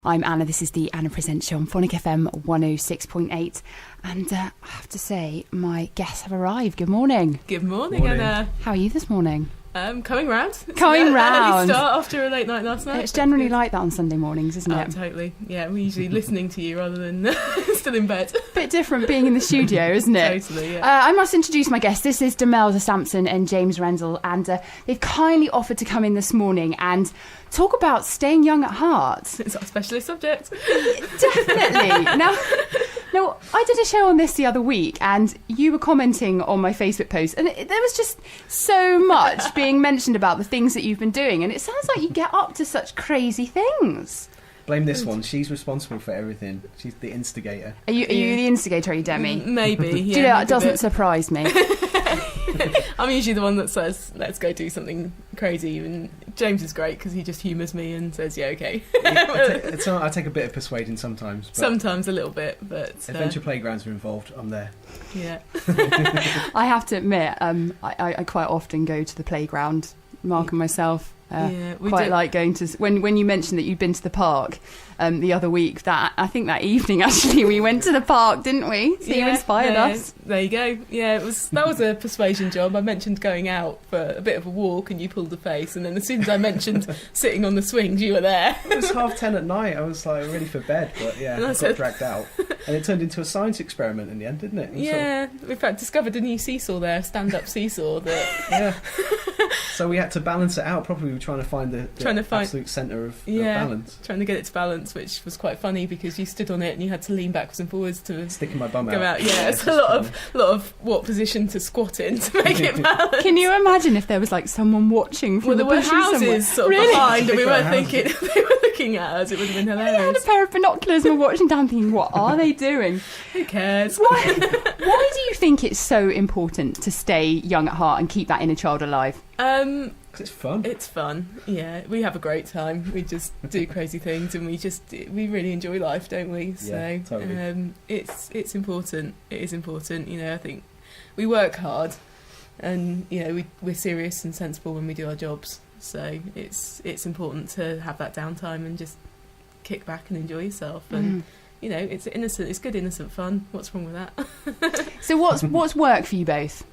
I'm Anna. This is the Anna Presents Show on Phonic FM 106.8. And I have to say, my guests have arrived. Good morning. Good morning, Anna. How are you this morning? Coming round. Coming round. Early start after a late night last night. It's generally like that on Sunday mornings, isn't it? Totally. Yeah, we're usually listening to you rather than still in bed. Bit different being in the studio, isn't it? Totally, yeah. I must introduce my guests. This is Demi Sampson and James Rendell, and they've kindly offered to come in this morning and talk about staying young at heart. It's our specialist subject. Definitely. Now, I did a show on this the other week, and you were commenting on my Facebook post, and there was just so much being mentioned about the things that you've been doing, and it sounds like you get up to such crazy things. Blame this one. She's responsible for everything. She's the instigator. Are you the instigator, are you, Demi? Maybe, yeah. Do you know, that doesn't surprise me. I'm usually the one that says, let's go do something crazy, and James is great because he just humours me and says, yeah, okay. I take a bit of persuading sometimes. But sometimes a little bit, but... Adventure playgrounds are involved, I'm there. Yeah. I have to admit, I quite often go to the playground, Mark and myself. Quite like going to... When you mentioned that you'd been to the park the other week, I think that evening, actually, we went to the park, didn't we? So you inspired us. There you go. Yeah, that was a persuasion job. I mentioned going out for a bit of a walk and you pulled a face, and then as soon as I mentioned sitting on the swings, you were there. It was 10:30 at night. I was like ready for bed, but yeah, I got dragged out. And it turned into a science experiment in the end, didn't it? Yeah, in fact, discovered a new seesaw there, stand-up seesaw. Yeah. So we had to balance it out properly. We were trying to find the absolute centre of balance. Trying to get it to balance, which was quite funny because you stood on it and you had to lean backwards and forwards to sticking my bum go out. Yeah, it's a lot of what position to squat in to make it balance. Can you imagine if there was like someone watching from the bushes houses somewhere? Sort of behind, and we weren't thinking they were looking at us? It would have been hilarious. They had a pair of binoculars and were watching down, thinking, "What are they doing? Who cares?" Why do you think it's so important to stay young at heart and keep that inner child alive? It's fun. It's fun. Yeah, we have a great time. We just do crazy things, and we really enjoy life, don't we? Yeah, so totally. It's important. It is important. You know, I think we work hard, and you know we're serious and sensible when we do our jobs. So it's important to have that downtime and just kick back and enjoy yourself. And you know, it's innocent. It's good innocent fun. What's wrong with that? So what's work for you both?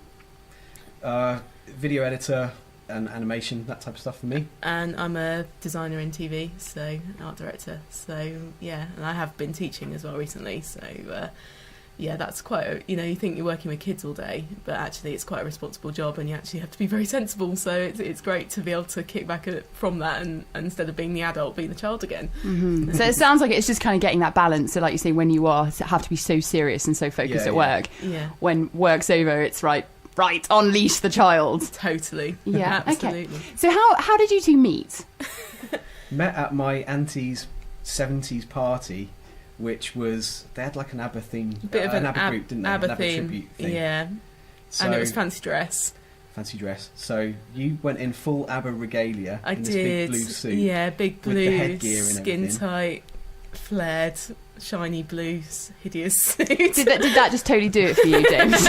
Video editor and animation, that type of stuff for me. And I'm a designer in TV, so art director. So yeah, and I have been teaching as well recently. So yeah, that's quite you think you're working with kids all day, but actually it's quite a responsible job, and you actually have to be very sensible. So it's great to be able to kick back from that, and instead of being the adult, being the child again. Mm-hmm. So it sounds like it's just kind of getting that balance. So like you say, when you have to be so serious and so focused at work. Yeah. When work's over, it's right, unleash the child. Totally. Yeah, absolutely. Okay. So how did you two meet? Met at my auntie's 70s party, which was, they had like an ABBA theme, an ABBA group, didn't they? ABBA an ABBA theme. tribute thing. Yeah. So, and it was fancy dress. So you went in full ABBA regalia. I in did. This big blue suit. Yeah, big blue, with the headgear and skin everything. tight, flared, shiny blue, hideous suit. Did that just totally do it for you, James?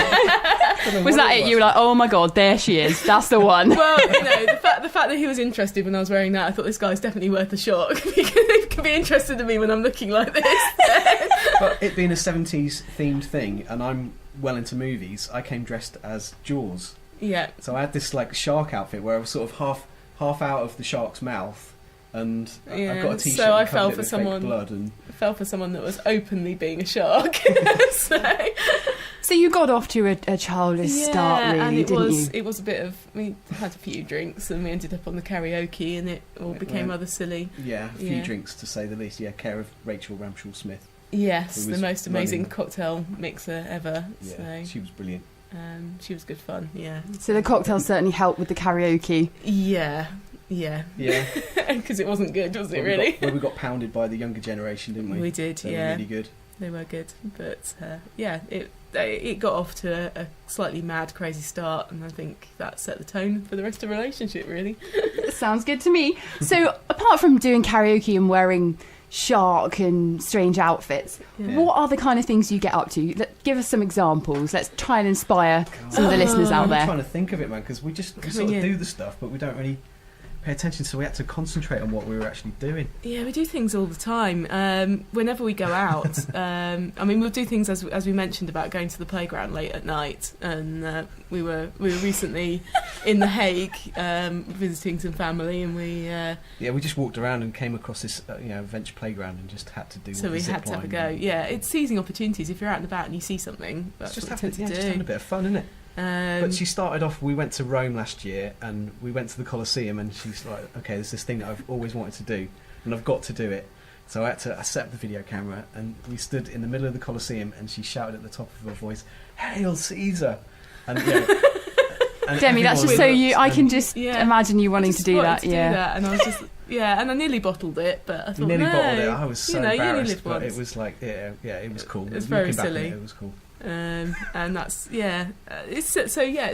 Was that it? You were like, oh my god, there she is. That's the one. Well, the fact that he was interested when I was wearing that, I thought this guy's definitely worth a shot because he can be interested in me when I'm looking like this. But it being a 70s themed thing, and I'm well into movies, I came dressed as Jaws. Yeah. So I had this like shark outfit where I was sort of half out of the shark's mouth, and I got a t-shirt. So I and fell covered for it with someone. fake blood and fell for someone that was openly being a shark. So you got off to a childish start, really, and didn't you? It was a bit of... We had a few drinks and we ended up on the karaoke, and it all became rather silly. Yeah, a few drinks to say the least. Yeah, care of Rachel Ramshaw-Smith. Yes, the most amazing cocktail mixer ever. Yeah, so, she was brilliant. She was good fun, yeah. So the cocktail certainly helped with the karaoke. Yeah. Because it wasn't good, was it, really? We got pounded by the younger generation, didn't we? We did, They were really good. They were good, but it got off to a slightly mad, crazy start, and I think that set the tone for the rest of the relationship, really. Sounds good to me. So apart from doing karaoke and wearing shark and strange outfits, what are the kind of things you get up to? Give us some examples. Let's try and inspire some of the listeners out there. I'm trying to think of it, man, because we sort of do the stuff, but we don't really pay attention, so we had to concentrate on what we were actually doing. Yeah, we do things all the time. Whenever we go out, we'll do things as we mentioned about going to the playground late at night, and we were recently in The Hague visiting some family, and we just walked around and came across this adventure playground and just had to do. So we had to have a go. Yeah, it's seizing opportunities. If you're out and about and you see something, that's just what we tend to do. Just having a bit of fun, isn't it? But she started off, we went to Rome last year and we went to the Colosseum, and she's like, okay, there's this thing that I've always wanted to do and I've got to do it. So I set up the video camera and we stood in the middle of the Colosseum and she shouted at the top of her voice, "Hail Caesar!" And and Demi, that's just so you, I can just imagine you wanting to do that. And I was just, and I nearly bottled it, but I thought, bottled it. I was so embarrassed, but once. It was like, it was cool. It was very silly. It was cool. And that's it's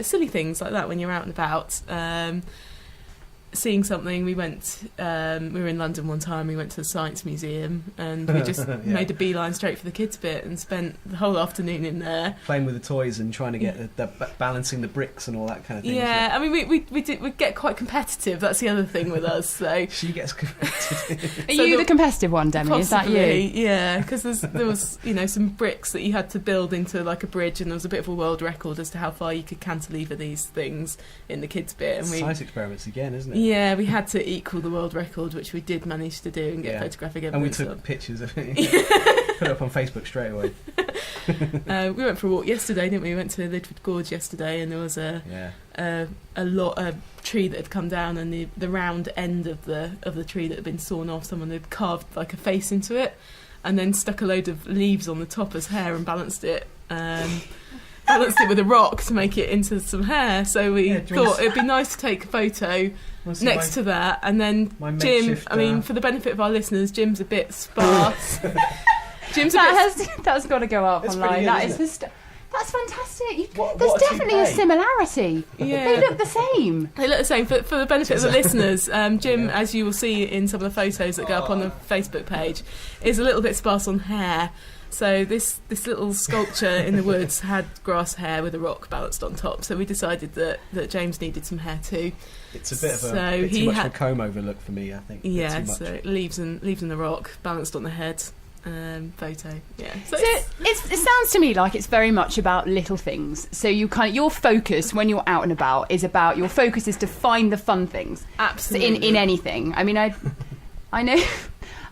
silly things like that when you're out and about, seeing something. We were in London one time, we went to the Science Museum and we just made a beeline straight for the kids bit and spent the whole afternoon in there playing with the toys and trying to get the balancing the bricks and all that kind of thing. We get quite competitive. That's the other thing with us. So she gets competitive. Are you the competitive one, Demi? Possibly, is that you? Yeah, because there was some bricks that you had to build into like a bridge, and there was a bit of a world record as to how far you could cantilever these things in the kids bit. And science experiments again, isn't it? Yeah, we had to equal the world record, which we did manage to do and get photographic evidence. And we took pictures of it, put it up on Facebook straight away. We went for a walk yesterday, didn't we? We went to Lidford Gorge yesterday, and there was a tree that had come down, and the round end of the tree that had been sawn off, someone had carved like a face into it, and then stuck a load of leaves on the top as hair and balanced it with a rock to make it into some hair. So we thought it'd be nice to take a photo next to that. And then Jim, for the benefit of our listeners, Jim's a bit sparse. That's got to go up online. That's fantastic. There's definitely a similarity. Yeah. They look the same. For the benefit of the listeners, Jim, as you will see in some of the photos that go up on the Facebook page, is a little bit sparse on hair. So this little sculpture in the woods had grass hair with a rock balanced on top. So we decided that James needed some hair too. It's a bit of a too much of a comb over look for me, I think. Yeah, so leaves and the rock balanced on the head. Photo, yeah. So it sounds to me like it's very much about little things. So your focus when you're out and about is to find the fun things. Absolutely. In anything. I mean,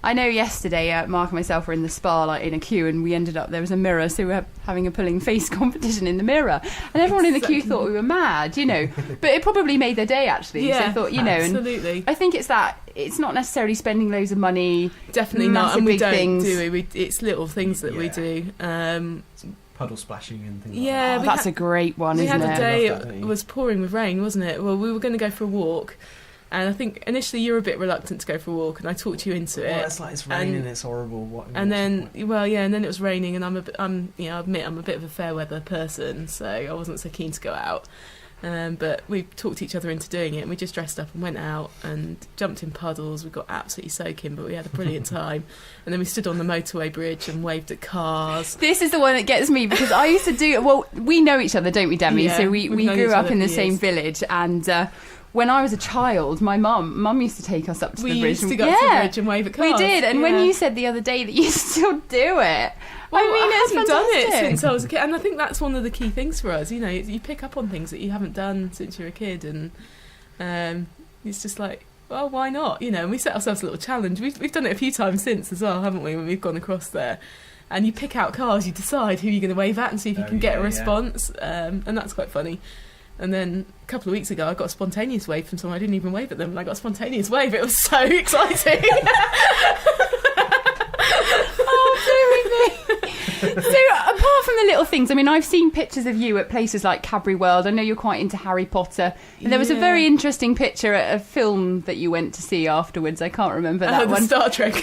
I know yesterday Mark and myself were in the spa, like in a queue, and there was a mirror, so we were having a pulling face competition in the mirror, and everyone in the queue thought we were mad, but it probably made their day actually. Yeah, so I thought, absolutely. And I think it's not necessarily spending loads of money. Definitely not, and we don't do it. It's little things that we do. Puddle splashing and things like that. That's a great one, isn't it? We had a day, it was pouring with rain, wasn't it? Well, we were going to go for a walk. And I think initially you were a bit reluctant to go for a walk, and I talked you into it. Well, it's like it's raining, and it's horrible. And then it was raining, and I admit I'm a bit of a fair weather person, so I wasn't so keen to go out. But we talked each other into doing it, and we just dressed up and went out and jumped in puddles. We got absolutely soaking, but we had a brilliant time. And then we stood on the motorway bridge and waved at cars. This is the one that gets me, because I used to do. Well, we know each other, don't we, Demi? Yeah, so we grew up in the same village, and. When I was a child, my mum used to take us up to the bridge. We used to go up to the bridge and wave at cars. We did, and when you said the other day that you still do it, I haven't done it since I was a kid, and I think that's one of the key things for us. You pick up on things that you haven't done since you were a kid, and it's just like, well, why not? And we set ourselves a little challenge. We've done it a few times since as well, haven't we? When we've gone across there. And you pick out cars, you decide who you're going to wave at and see if you can get a response, and that's quite funny. And then a couple of weeks ago, I got a spontaneous wave from someone. I didn't even wave at them, and I got a spontaneous wave. It was so exciting. So apart from the little things, I've seen pictures of you at places like Cadbury World. I know you're quite into Harry Potter. And there was a very interesting picture at a film that you went to see afterwards. I can't remember that one. The Star Trek. The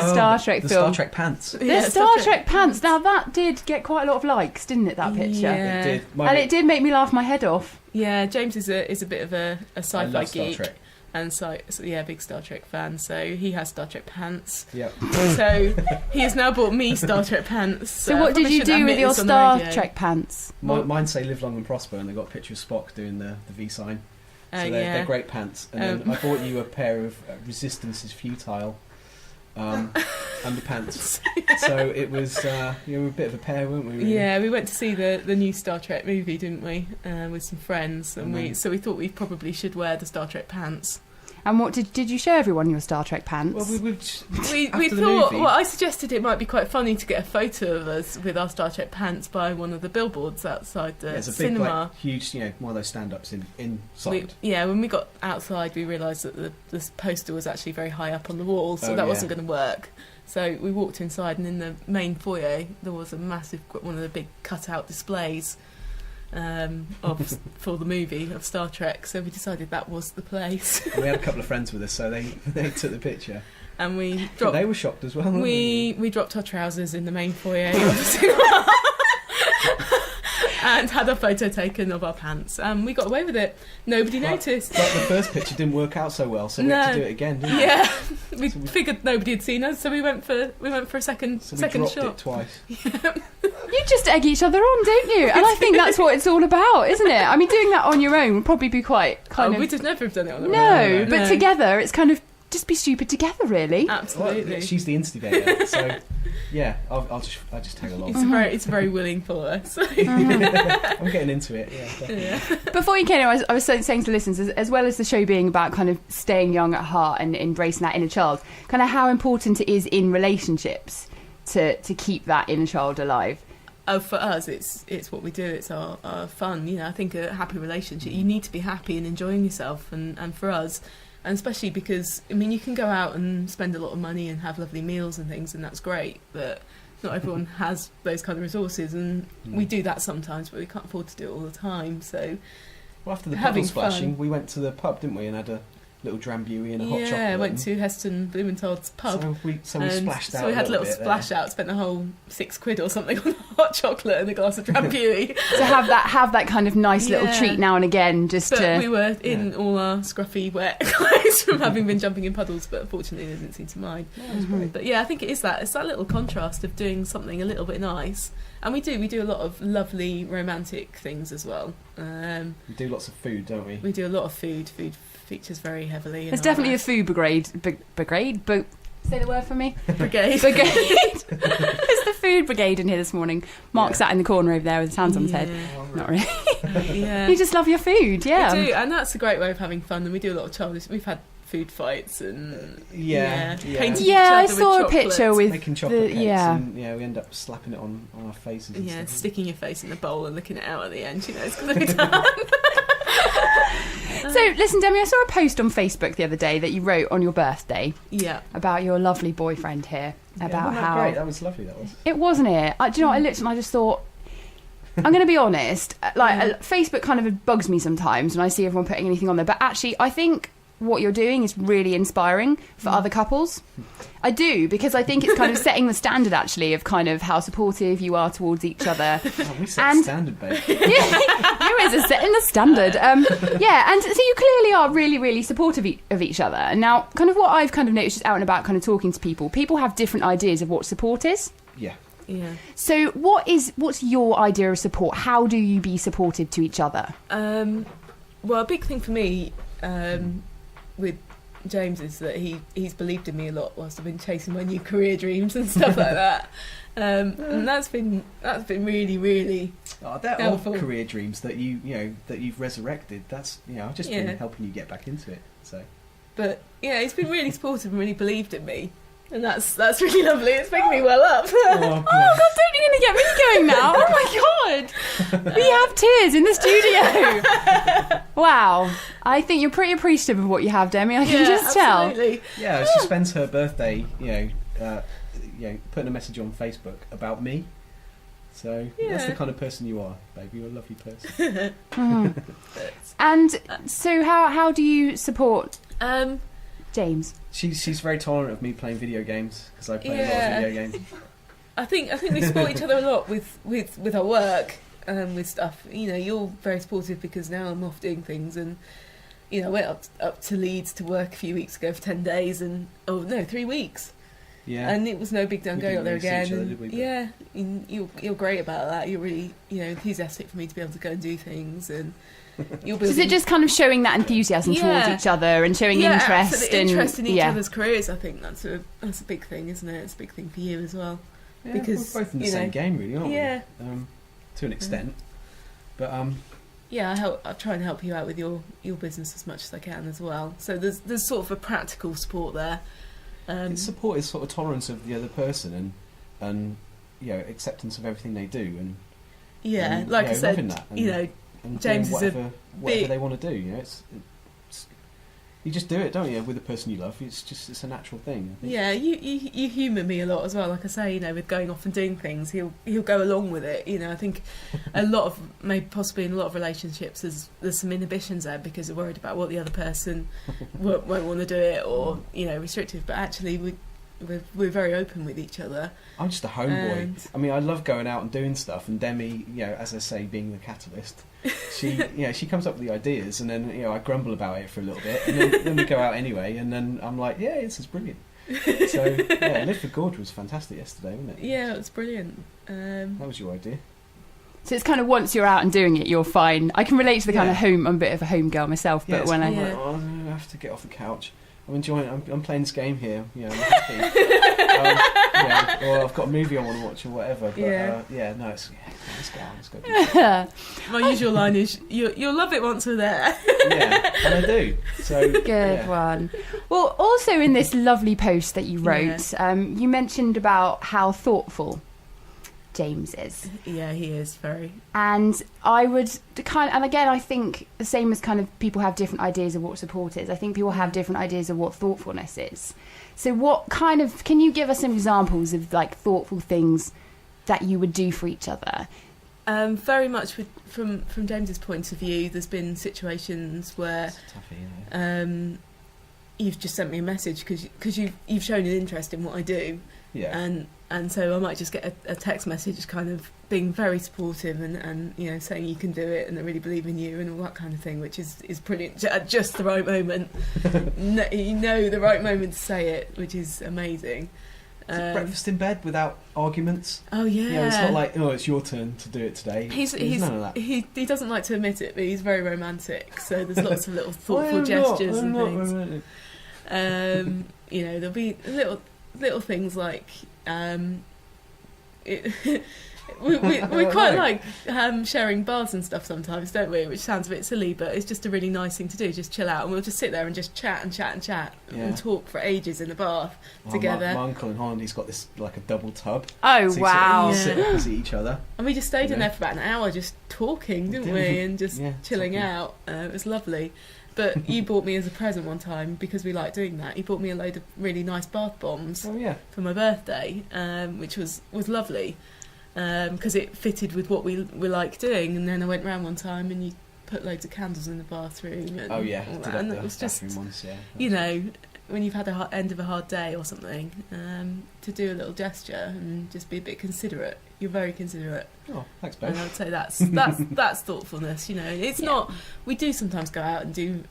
Star Trek film. The Star Trek pants. The Star Trek pants. Now that did get quite a lot of likes, didn't it, that picture? Yeah. It did. And it did make me laugh my head off. Yeah, James is a bit of a sci-fi geek. Star Trek. And so big Star Trek fan. So he has Star Trek pants. Yep. So he has now bought me Star Trek pants. So what did you do with your Star Trek pants? Mine say "Live Long and Prosper," and they got a picture of Spock doing the V sign. So they're great pants. And then I bought you a pair of Resistance is Futile underpants. So it was, you were a bit of a pair, weren't we? Really? Yeah, we went to see the new Star Trek movie, didn't we? With some friends, and we thought we probably should wear the Star Trek pants. And what did you show everyone your Star Trek pants? Well, we thought. Well, I suggested it might be quite funny to get a photo of us with our Star Trek pants by one of the billboards outside the it's a cinema. Big, like, huge, one of those stand-ups inside. When we got outside, we realised that the poster was actually very high up on the wall, so that wasn't going to work. So we walked inside, and in the main foyer there was a massive, one of the big cut-out displays for the movie of Star Trek, so we decided that was the place. And we had a couple of friends with us, so they took the picture. And we dropped. They were shocked as well. We dropped our trousers in the main foyer and had a photo taken of our pants. We got away with it. Nobody noticed. But the first picture didn't work out so well, so we had to do it again, didn't we? Yeah, we figured nobody had seen us, so we went for a second so second we shot. dropped it twice. Yeah. You just egg each other on, don't you? And I think that's what it's all about, isn't it? I mean, doing that on your own would probably be quite kind of... We would never have done it on our own. No, but together, it's kind of just be stupid together, really. Absolutely. Well, she's the instigator, so yeah, I'll just tag along. It's a very willing follower. So. I'm getting into it. Yeah. Before you came in, I was saying to listeners, as well as the show being about kind of staying young at heart and embracing that inner child, kind of how important it is in relationships to keep that inner child alive. Oh, for us, it's what we do. It's our fun. I think a happy relationship, you need to be happy and enjoying yourself. And for us, and especially because, you can go out and spend a lot of money and have lovely meals and things, and that's great, but not everyone has those kind of resources, and we do that sometimes, but we can't afford to do it all the time. So, after the puddle splashing, we went to the pub, didn't we, and had a little drambuie and a hot chocolate. Yeah, went to Heston Blumenthal's pub. So we splashed out. So we had a little splash out, spent the whole £6 or something on hot chocolate and a glass of drambuie. So have that kind of nice little treat now and again, but we were in all our scruffy, wet clothes from having been jumping in puddles, but unfortunately they didn't seem to mind. Yeah, it was great. But yeah, I think it's that little contrast of doing something a little bit nice. And we do a lot of lovely romantic things as well. We do lots of food, don't we? We do a lot of food. Food features very heavily. There's definitely a food brigade. Say the word for me. Brigade. There's the food brigade in here this morning. Mark sat in the corner over there with his hands on his head. Not really. Yeah. You just love your food, yeah. We do, and that's a great way of having fun. And we do a lot of childish. We've had food fights and painted each other I saw with a picture with making chocolate cakes and we end up slapping it on our faces. And stuff. Sticking your face in the bowl and looking it out at the end. It's going to be done. So, listen, Demi, I saw a post on Facebook the other day that you wrote on your birthday. Yeah. About your lovely boyfriend here. About how great. That was lovely. That was. It wasn't it. Do you know what I looked and I just thought, I'm going to be honest. Facebook kind of bugs me sometimes when I see everyone putting anything on there. But actually, I think what you're doing is really inspiring for other couples. I do, because I think it's kind of setting the standard, actually, of kind of how supportive you are towards each other. Oh, we set the standard, babe. You are setting the standard. And so you clearly are really, really supportive of each other. And now, kind of what I've kind of noticed just out and about kind of talking to people have different ideas of what support is. Yeah. Yeah. So what's your idea of support? How do you be supportive to each other? Well, a big thing for me with James is that he's believed in me a lot whilst I've been chasing my new career dreams and stuff like that. And that's been really, really they're helpful. Old career dreams that you've resurrected. That's I've just been helping you get back into it. So, but he's been really supportive and really believed in me. And that's really lovely. It's making me well up. Oh God, don't you going to get me going now? Oh my God. We have tears in the studio. Wow. I think you're pretty appreciative of what you have, Demi. I can just absolutely. tell. Yeah, she spends her birthday, putting a message on Facebook about me. So that's the kind of person you are, baby. You're a lovely person. And so how do you support James? She's very tolerant of me playing video games because I play a lot of video games. I think we support each other a lot with our work and with stuff. You're very supportive because now I'm off doing things, and I went up to Leeds to work a few weeks ago for 10 days, and 3 weeks. Yeah. And it was no big deal going up there again. You're great about that. You're really enthusiastic for me to be able to go and do things, and you're building... So is it just kind of showing that enthusiasm towards each other and showing interest in each other's careers? I think that's a big thing, isn't it? It's a big thing for you as well. Yeah, because we're both in the same game, really, aren't we? To an extent. But I try and help you out with your business as much as I can as well. So there's sort of a practical support there. Support is sort of tolerance of the other person and acceptance of everything they do and like I said, and James is whatever they want to do. It's you just do it, don't you, with the person you love? It's a natural thing, I think. Yeah, you humour me a lot as well. Like I say, with going off and doing things, he'll go along with it. I think possibly in a lot of relationships, there's some inhibitions there because they're worried about what the other person won't want to do it or restrictive. But actually, we're very open with each other. I'm just a homeboy. I mean, I love going out and doing stuff, and Demi, as I say, being the catalyst, she comes up with the ideas, and then I grumble about it for a little bit, and then we go out anyway, and then I'm like, yeah, this is brilliant. So Live for Gorge was fantastic yesterday, wasn't it? Yeah, it was brilliant. That was your idea. So it's kind of once you're out and doing it, you're fine. I can relate to the kind of home. I'm a bit of a home girl myself, but when I have to get off the couch. I'm enjoying it. I'm playing this game here. I'm happy. Or I've got a movie I want to watch or whatever. But let's go on. Let's go. My usual line is, you'll love it once we're there. Yeah, and I do. So good one. Well, also in this lovely post that you wrote, you mentioned about how thoughtful James is. Yeah, he is very. And I would and again, I think the same as kind of people have different ideas of what support is. I think people have different ideas of what thoughtfulness is. So what can you give us some examples of like thoughtful things that you would do for each other? Very much from James's point of view, there's been situations where you've just sent me a message because you've shown an interest in what I do. Yeah. And so I might just get a text message kind of being very supportive and saying you can do it and I really believe in you and all that kind of thing, which is brilliant at just the right moment. The right moment to say it, which is amazing. Breakfast in bed without arguments. Oh yeah. It's not like, it's your turn to do it today. He's none of that. He doesn't like to admit it, but he's very romantic. So there's lots of little thoughtful gestures and things. There'll be little things like we quite like sharing baths and stuff sometimes, don't we? Which sounds a bit silly, but it's just a really nice thing to do. Just chill out, and we'll just sit there and just chat and talk for ages in the bath together. My uncle in Holland, he's got this like a double tub. Oh wow! Sit opposite each other, and we just stayed in there for about an hour, just talking, didn't we? And just chilling out. It was lovely. But you bought me as a present one time, because we like doing that, you bought me a load of really nice bath bombs for my birthday, which was lovely, because it fitted with what we like doing. And then I went round one time and you put loads of candles in the bathroom. And all that. And it was just, once, when you've had a end of a hard day or something, to do a little gesture and just be a bit considerate. You're very considerate. Oh, thanks, babe. And I would say that's thoughtfulness. It's not. We do sometimes go out and do,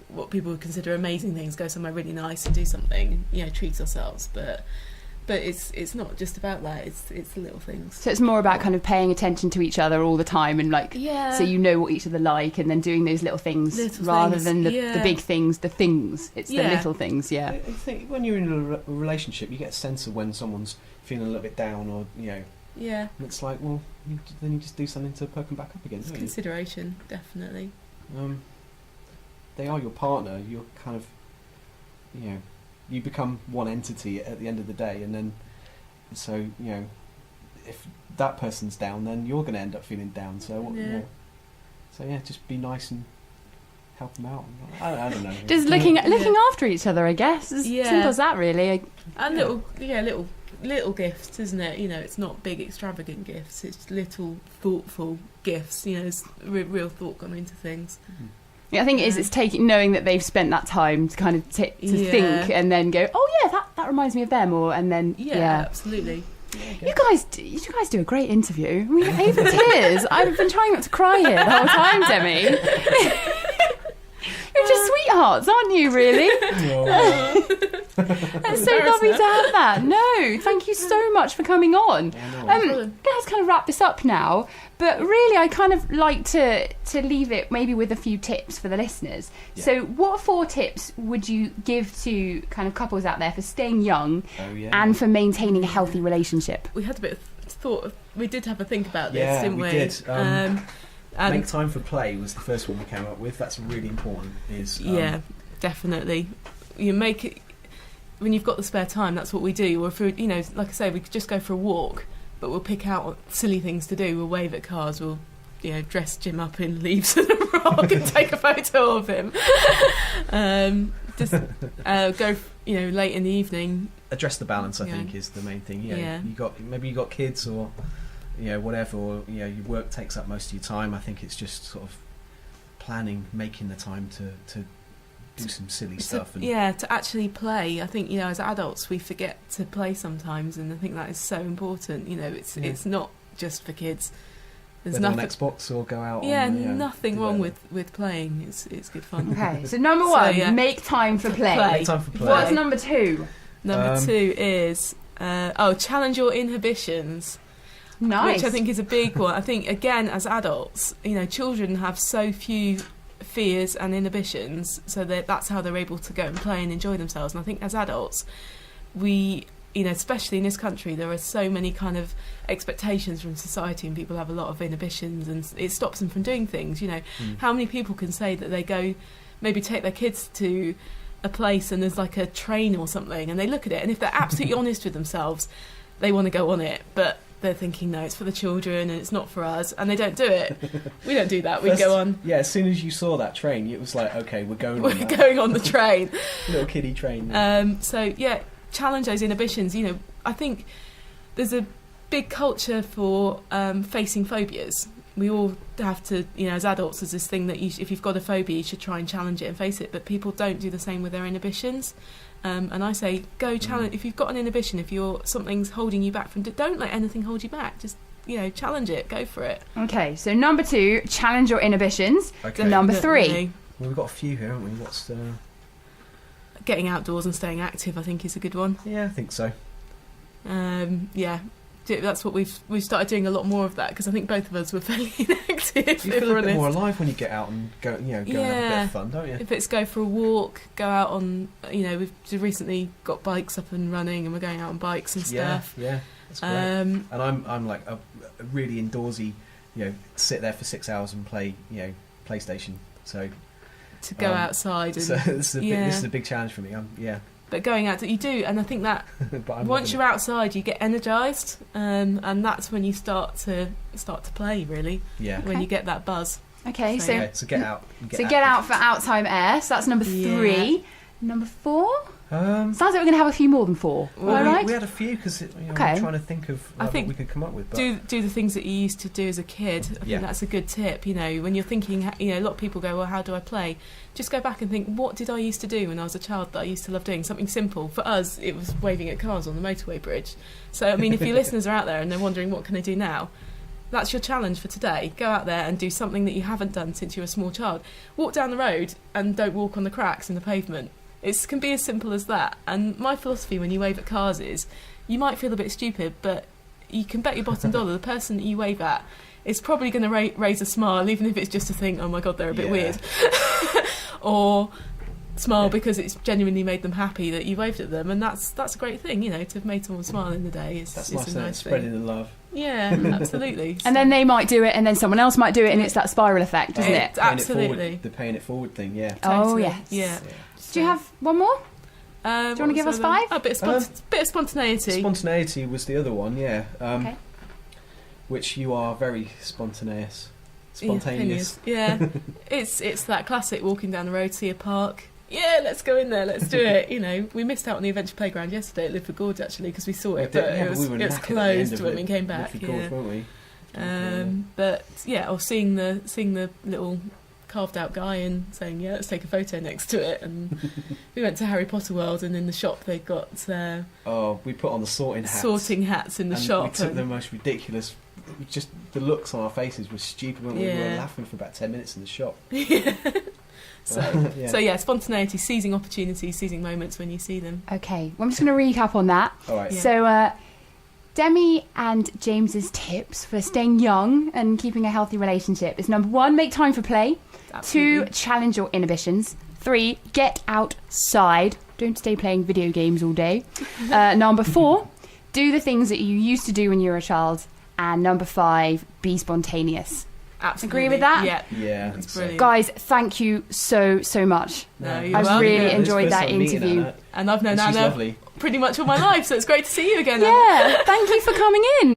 what people would consider amazing things. Go somewhere really nice and do something. Treat ourselves. But it's not just about that. It's the little things. So it's more about kind of paying attention to each other all the time and so you know what each other like, and then doing those little things rather than the big things. The things. It's the little things. Yeah. I think when you're in a relationship, you get a sense of when someone's feeling a little bit down or Yeah. And it's like, well, then you just do something to perk them back up again. It's consideration, definitely. They are your partner. You're kind of, you become one entity at the end of the day, and then, so if that person's down, then you're going to end up feeling down. So just be nice and help them out. I don't know. Just looking after each other, I guess. As simple as that, really. And little gifts, isn't it? It's not big extravagant gifts, it's little thoughtful gifts. It's real thought gone into things. I think it's knowing that they've spent that time to kind of think and then go, oh yeah, that reminds me of them, and then absolutely. You guys do a great interview. I mean, even tears. I've been trying not to cry here the whole time, Demi. You're You're just sweethearts, aren't you, really? That's so lovely to have that. No, thank you so much for coming on. Let's kind of wrap this up now, but really I kind of like to leave it maybe with a few tips for the listeners. So what 4 tips would you give to kind of couples out there for staying young and for maintaining a healthy relationship? We had a bit of thought, we did have a think about this, didn't we? Did. Make time for play was the first one we came up with. That's really important. Definitely. You make it when you've got the spare time. That's what we do. Or if we, like I say, we could just go for a walk, but we'll pick out silly things to do. We'll wave at cars. We'll dress Jim up in leaves and a rock and take a photo of him. Just go late in the evening. Address the balance, I think, is the main thing. You got kids or whatever, or your work takes up most of your time. I think it's just sort of planning, making the time to do some silly stuff. To actually play. I think as adults we forget to play sometimes, and I think that is so important. It's not just for kids. There's nothing on Xbox or go out. Nothing wrong with playing. It's good fun. Okay, so number 1, make time for play. Make time for play. What's number 2? Number 2 is challenge your inhibitions. Nice. Which I think is a big one. I think, again, as adults, children have so few fears and inhibitions, so that's how they're able to go and play and enjoy themselves. And I think as adults, we, especially in this country, there are so many kind of expectations from society, and people have a lot of inhibitions, and it stops them from doing things. How many people can say that they go, maybe take their kids to a place and there's like a train or something, and they look at it, and if they're absolutely honest with themselves, they want to go on it, but they're thinking, no, it's for the children and it's not for us, and they don't do it. We don't do that. We go on. Yeah, as soon as you saw that train, it was like, okay, we're going on the train. Little kiddie train. Challenge those inhibitions. I think there's a big culture for facing phobias. We all have to, as adults, there's this thing that if you've got a phobia, you should try and challenge it and face it, but people don't do the same with their inhibitions. And I say, go challenge. If you've got an inhibition, if something's holding you back don't let anything hold you back. Just challenge it. Go for it. Okay, so number 2, challenge your inhibitions. Okay. So number 3. Well, we've got a few here, haven't we? What's getting outdoors and staying active? I think is a good one. Yeah, I think so. That's what we've started doing a lot more of that, because I think both of us were fairly inactive. You feel a bit more alive when you get out and go and have a bit of fun, don't you? If it's go for a walk, go out on, we've recently got bikes up and running, and we're going out on bikes and stuff. Yeah, that's great. And I'm like a really indoorsy, sit there for 6 hours and play, PlayStation. So to go outside. And, so this is a big challenge for me. But going out, you do, and I think that once you're outside, you get energised, and that's when you start to play, really. Yeah. When you get that buzz. Okay, so get out. Get out for outside air. So that's number 3. Number 4. Sounds like we're going to have a few more than 4. Well, we had a few because we're trying to think of what we could come up with. But do the things that you used to do as a kid. I think that's a good tip. When you're thinking, a lot of people go, well, how do I play? Just go back and think, what did I used to do when I was a child that I used to love doing? Something simple. For us, it was waving at cars on the motorway bridge. So, if your listeners are out there and they're wondering what can I do now, that's your challenge for today. Go out there and do something that you haven't done since you were a small child. Walk down the road and don't walk on the cracks in the pavement. It can be as simple as that. And my philosophy when you wave at cars is, you might feel a bit stupid, but you can bet your bottom dollar the person that you wave at is probably going to raise a smile, even if it's just to think, oh my God, they're a bit weird. Or smile because it's genuinely made them happy that you waved at them. And that's a great thing, to have made someone smile in the day. That's nice, a nice spreading the love. Yeah, absolutely. And then they might do it, and then someone else might do it, and it's that spiral effect, isn't it? Absolutely. The paying it forward thing, yeah. Totally. Oh, yes. Yeah. Do you have one more? Do you want to give us 5? A bit of spontaneity. Spontaneity was the other one, yeah. Okay. Which you are very spontaneous. Spontaneous. Yeah. It's that classic walking down the road, see a park. Yeah, let's go in there, let's do it. We missed out on the adventure playground yesterday at Lifford Gorge, actually, because we saw it, but it was closed when we came back. Lifford Gorge, weren't we? Or seeing the little carved out guy and saying, yeah, let's take a photo next to it. And we went to Harry Potter World, and in the shop they got we put on the sorting hats in the shop. We took the most ridiculous, just the looks on our faces were stupid. We were laughing for about 10 minutes in the shop. So yeah, spontaneity, seizing opportunities, seizing moments when you see them. Okay, well, I'm just going to recap on that. All right. Yeah. So, Demi and James's tips for staying young and keeping a healthy relationship is: number 1, make time for play. Absolutely. 2, challenge your inhibitions. 3, get outside. Don't stay playing video games all day. Number 4, do the things that you used to do when you were a child. And number 5, be spontaneous. Absolutely. Agree with that? Yeah, that's brilliant. Guys, thank you so much. No, you're I've welcome. really enjoyed that interview. And I've known She's Anna lovely. pretty much all my life, so it's great to see you again. Yeah, thank you for coming in.